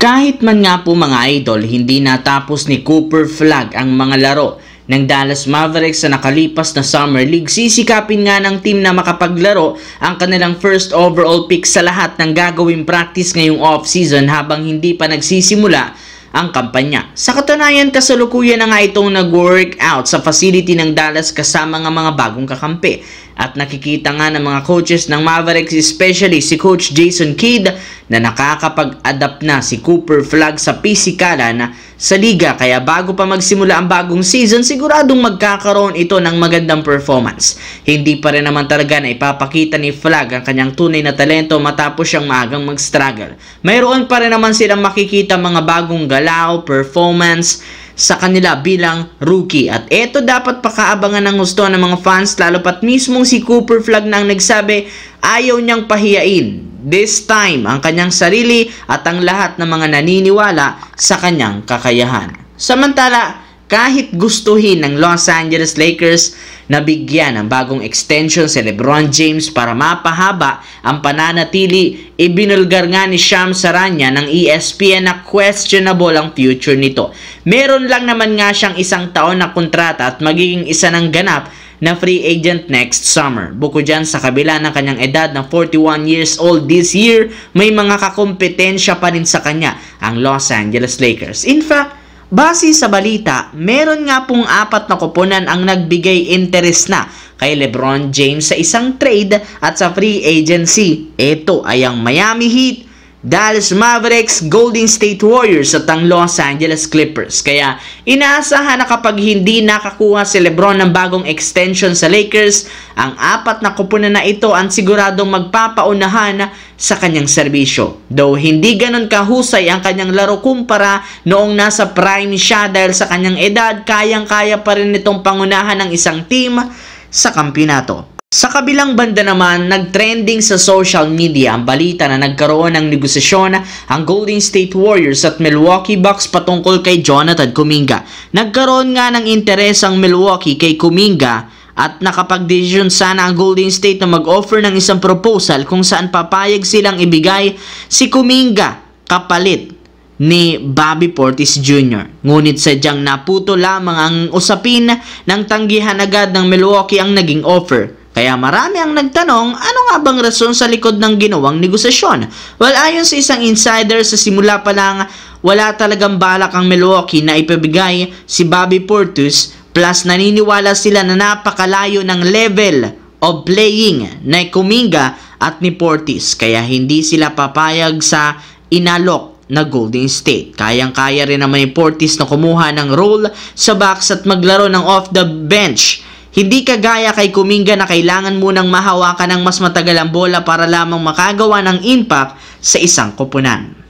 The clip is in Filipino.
Kahit man nga po mga idol, hindi natapos ni Cooper Flagg ang mga laro ng Dallas Mavericks sa nakalipas na Summer League. Sisikapin nga ng team na makapaglaro ang kanilang first overall pick sa lahat ng gagawing practice ngayong off-season habang hindi pa nagsisimula ang kampanya. Sa katunayan, kasalukuyan na nga itong nag-workout sa facility ng Dallas kasama ng mga bagong kakampi. At nakikita nga ng mga coaches ng Mavericks, especially si Coach Jason Kidd, na nakakapag-adapt na si Cooper Flagg sa pisikalan sa liga. Kaya bago pa magsimula ang bagong season, siguradong magkakaroon ito ng magandang performance. Hindi pa rin naman talaga na ipapakita ni Flagg ang kanyang tunay na talento matapos siyang maagang mag-struggle. Mayroon pa rin naman silang makikita mga bagong galaw, performance sa kanila bilang rookie. At ito dapat pakaabangan ng gusto ng mga fans, lalo pat mismong si Cooper Flagg na ang nagsabi ayaw niyang pahiyain this time ang kanyang sarili at ang lahat ng mga naniniwala sa kanyang kakayahan. Samantala, kahit gustuhin ng Los Angeles Lakers na bigyan ng bagong extension si LeBron James para mapahaba ang pananatili, ibinulgar nga ni Shams Charania ng ESPN na questionable ang future nito. Meron lang naman nga siyang 1 taon na kontrata at magiging isa ng ganap na free agent next summer. Bukod dyan, sa kabila ng kanyang edad na 41 years old this year, may mga kakompetensya pa rin sa kanya ang Los Angeles Lakers. In fact, base sa balita, meron nga pong 4 na koponan ang nagbigay interest na kay LeBron James sa isang trade at sa free agency. Ito ay ang Miami Heat, Dallas Mavericks, Golden State Warriors at ang Los Angeles Clippers. Kaya inaasahan na kapag hindi nakakuha si LeBron ng bagong extension sa Lakers, ang 4 na koponan na ito ang siguradong magpapaunahan sa kanyang serbisyo. Though hindi ganun kahusay ang kanyang laro kumpara noong nasa prime siya dahil sa kanyang edad, kayang-kaya pa rin itong pangunahan ng isang team sa kampyonato. Sa kabilang banda naman, nagtrending sa social media ang balita na nagkaroon ng negosasyon ang Golden State Warriors at Milwaukee Bucks patungkol kay Jonathan Kuminga. Nagkaroon nga ng interes ang Milwaukee kay Kuminga at nakapag-decision sana ang Golden State na mag-offer ng isang proposal kung saan papayag silang ibigay si Kuminga kapalit ni Bobby Portis Jr. Ngunit sadyang naputo lamang ang usapin ng tanggihan agad ng Milwaukee ang naging offer. Kaya marami ang nagtanong, ano nga bang rason sa likod ng ginawang negosasyon? Well, ayon sa isang insider, sa simula pa lang, wala talagang balak ang Milwaukee na ipabigay si Bobby Portis, plus naniniwala sila na napakalayo ng level of playing na Kuminga at ni Portis. Kaya hindi sila papayag sa inalok na Golden State. Kayang-kaya rin naman ni Portis na kumuha ng role sa Bucks at maglaro ng off the bench. Hindi kagaya kay Kuminga na kailangan munang mahawakan ng mas matagal ang bola para lamang makagawa ng impact sa isang koponan.